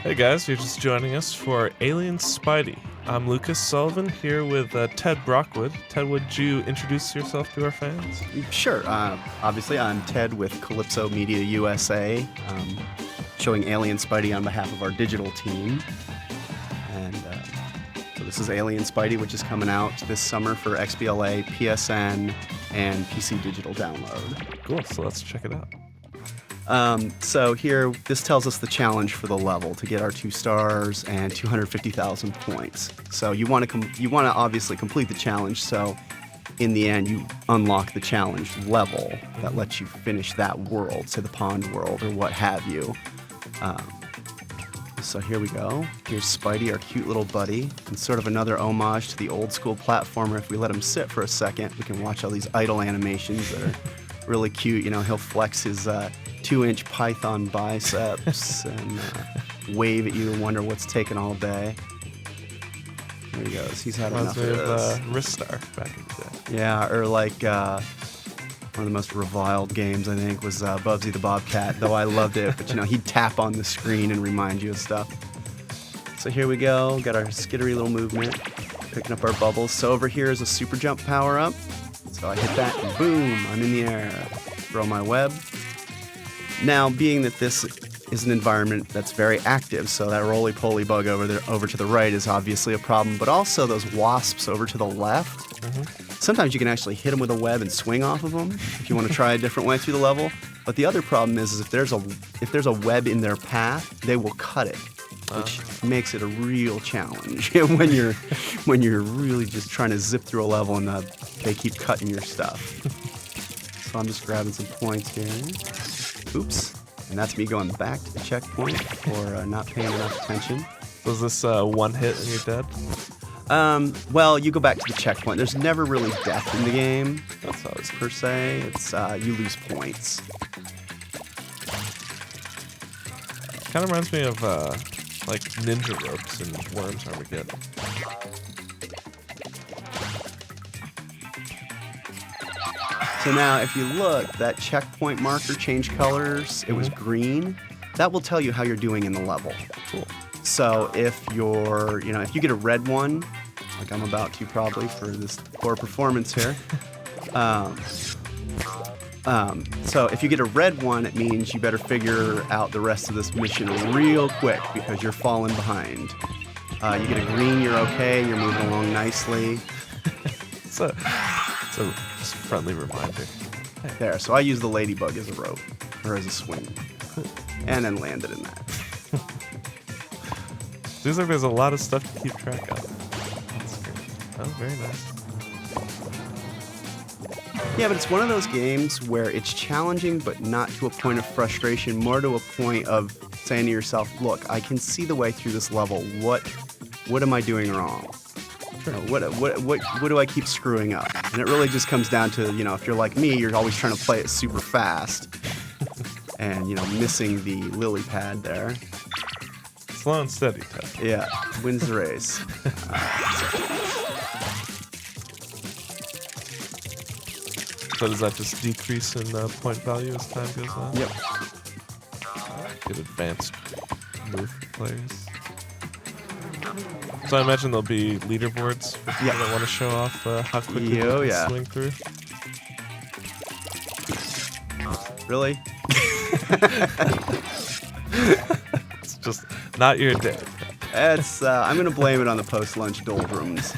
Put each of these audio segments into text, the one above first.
Hey guys, you're just joining us for Alien Spidy. I'm Lucas Sullivan here with Ted Brockwood. Ted, would you introduce yourself to our fans? Sure. Obviously, I'm Ted with Calypso Media USA, showing Alien Spidy on behalf of our digital team. And so this is Alien Spidy, which is coming out this summer for XBLA, PSN, and PC digital download. Cool, so let's check it out. So here, this tells us the challenge for the level to get our 2 stars and 250,000 points. So you want to obviously complete the challenge. So in the end, you unlock the challenge level that lets you finish that world, say the pond world or what have you. So here we go. Here's Spidey, our cute little buddy, and sort of another homage to the old school platformer. If we let him sit for a second, we can watch all these idle animations that are really cute. You know, he'll flex his 2-inch python biceps and wave at you and wonder what's taking all day. There he goes. He's had enough of this. Ristar back in the day. Yeah, or like one of the most reviled games, I think, was Bubsy the Bobcat, though I loved it. But, you know, he'd tap on the screen and remind you of stuff. So here we go. Got our skittery little movement, picking up our bubbles. So over here is a super jump power-up. So I hit that and boom, I'm in the air. Throw my web. Now, being that this is an environment that's very active, so that roly-poly bug over to the right is obviously a problem, but also those wasps over to the left. Sometimes you can actually hit them with a web and swing off of them if you want to try a different way through the level. But the other problem is if there's a web in their path, they will cut it, which makes it a real challenge when you're really just trying to zip through a level and they keep cutting your stuff. So I'm just grabbing some points here. Oops. And that's me going back to the checkpoint for not paying enough attention. Was this one hit and you're dead? Well, you go back to the checkpoint. There's never really death in the game. That's always per se. It's you lose points. Kind of reminds me of like ninja ropes in Worms Armageddon. So now, if you look, that checkpoint marker changed colors. It was green. That will tell you how you're doing in the level. Cool. So if if you get a red one, like I'm about to probably for this poor performance here. So if you get a red one, it means you better figure out the rest of this mission real quick because you're falling behind. You get a green, you're okay. You're moving along nicely. It's a just friendly reminder. There, so I use the ladybug as a rope, or as a swing, and then landed in that. Seems like there's a lot of stuff to keep track of. That's great. Oh, very nice. Yeah, but it's one of those games where it's challenging, but not to a point of frustration, more to a point of saying to yourself, look, I can see the way through this level. What am I doing wrong? What do I keep screwing up? And it really just comes down to, if you're like me, you're always trying to play it super fast and, missing the lily pad there. Slow and steady, Ted. Yeah, wins the race. So does that just decrease in point value as time goes on? Yep. Good advanced move for players. So I imagine there'll be leaderboards for people that want to show off how quickly they can swing through. Really? It's just not your day. It's I'm gonna blame it on the post-lunch doldrums.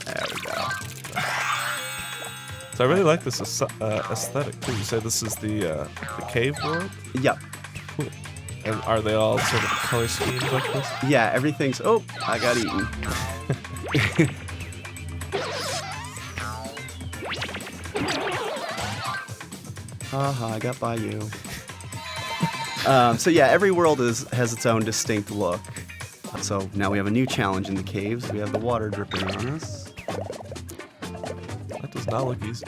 There we go. So I really like this aesthetic too. You said this is the cave world? Yep. Cool. And are they all sort of color schemes like this? Yeah, everything's... Oh, I got eaten. Haha, I got by you. So yeah, every world has its own distinct look. So now we have a new challenge in the caves. We have the water dripping on us. That does not look easy.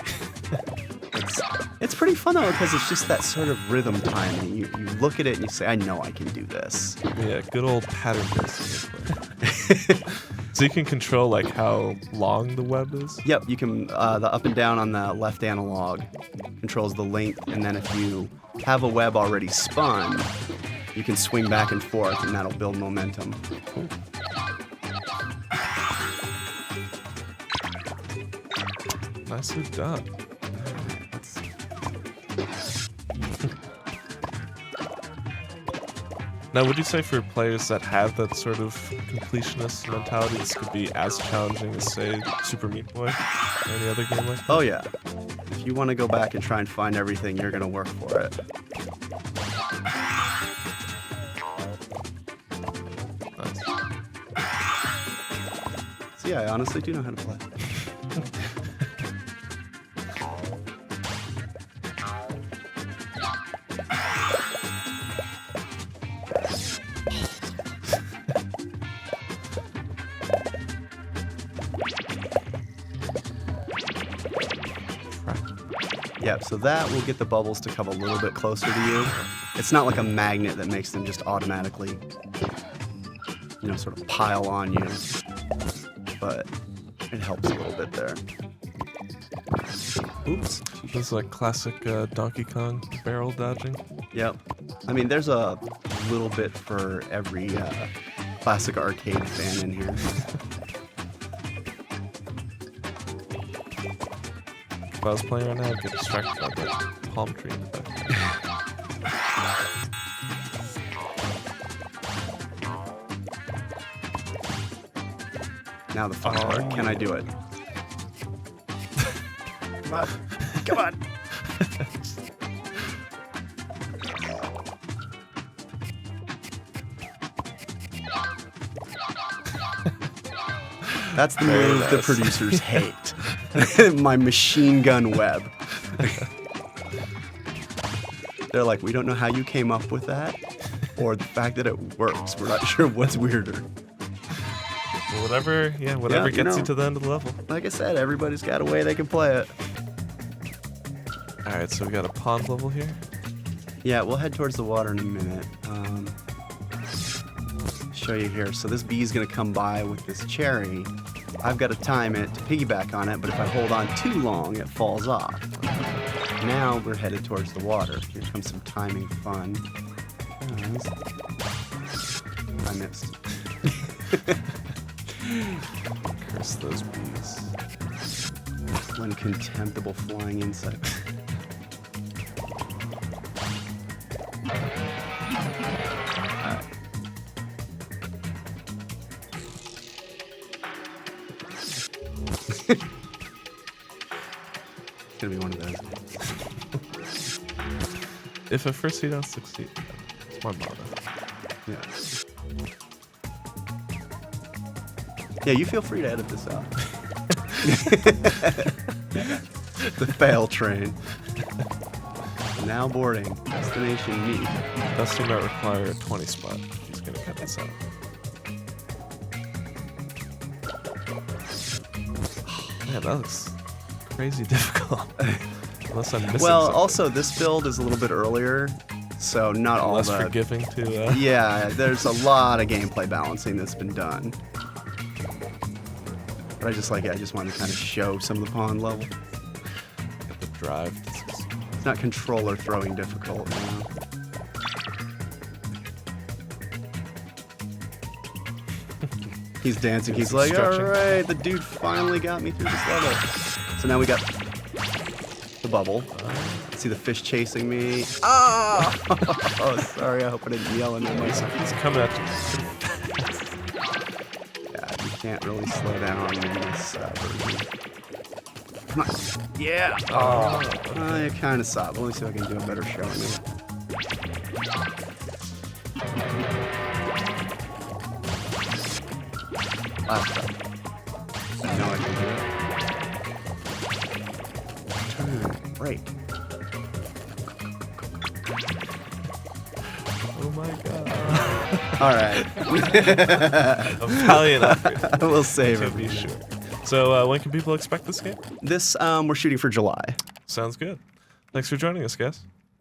It's pretty fun though because it's just that sort of rhythm timing. You look at it and you say, I know I can do this. Yeah, good old pattern based. So you can control like how long the web is? Yep, you can, the up and down on the left analog controls the length, and then if you have a web already spun, you can swing back and forth, and that'll build momentum. Cool. Nicely done. Now, would you say for players that have that sort of completionist mentality, this could be as challenging as, say, Super Meat Boy or any other game like that? Oh yeah. If you want to go back and try and find everything, you're going to work for it. Nice. So yeah, I honestly do know how to play. Yep, so that will get the bubbles to come a little bit closer to you. It's not like a magnet that makes them just automatically, sort of pile on you. But it helps a little bit there. Oops. This is like classic Donkey Kong barrel dodging. Yep. I mean, there's a little bit for every classic arcade fan in here. If I was playing right now, I'd get distracted by that palm tree in the back. Now the fun part. Can I do it? Come on. Come on. That's the move the producers hate. My machine gun web. They're like, we don't know how you came up with that, or the fact that it works. We're not sure what's weirder. Well, whatever gets you to the end of the level. Like I said, everybody's got a way they can play it. All right, so we got a pond level here. Yeah, we'll head towards the water in a minute. Show you here. So this bee's gonna come by with this cherry. I've got to time it to piggyback on it, but if I hold on too long, it falls off. Now we're headed towards the water. Here comes some timing fun. I missed. Curse those bees. One contemptible flying insect. It's gonna be one of those. If at first you don't succeed, it's my motto. Yeah. Yeah, you feel free to edit this out. The fail train. Now boarding. Destination meet. Dustin might require a 20 spot. He's gonna cut this out. Man, that looks crazy difficult. Unless I'm missing Well, something. also this build is a little bit earlier, so not all less the forgiving to. Yeah, there's a lot of gameplay balancing that's been done. But I just wanted to kind of show some of the pond level. Get the drive. It's not controller throwing difficult now. He's dancing. He's like, all right, the dude finally got me through this level. So now we got the bubble. See the fish chasing me. Ah! Oh, sorry. I hope I didn't yell into my. He's coming at you. Yeah, you can't really slow down in this version. Come on. Yeah. Oh, you kind of saw it. Let me see if I can do a better showing of it. Last time. I know I can do it. Turn, break. Oh my god. All right. A valiant effort. We'll save To it. be sure. So when can people expect this game? This, we're shooting for July. Sounds good. Thanks for joining us, guys.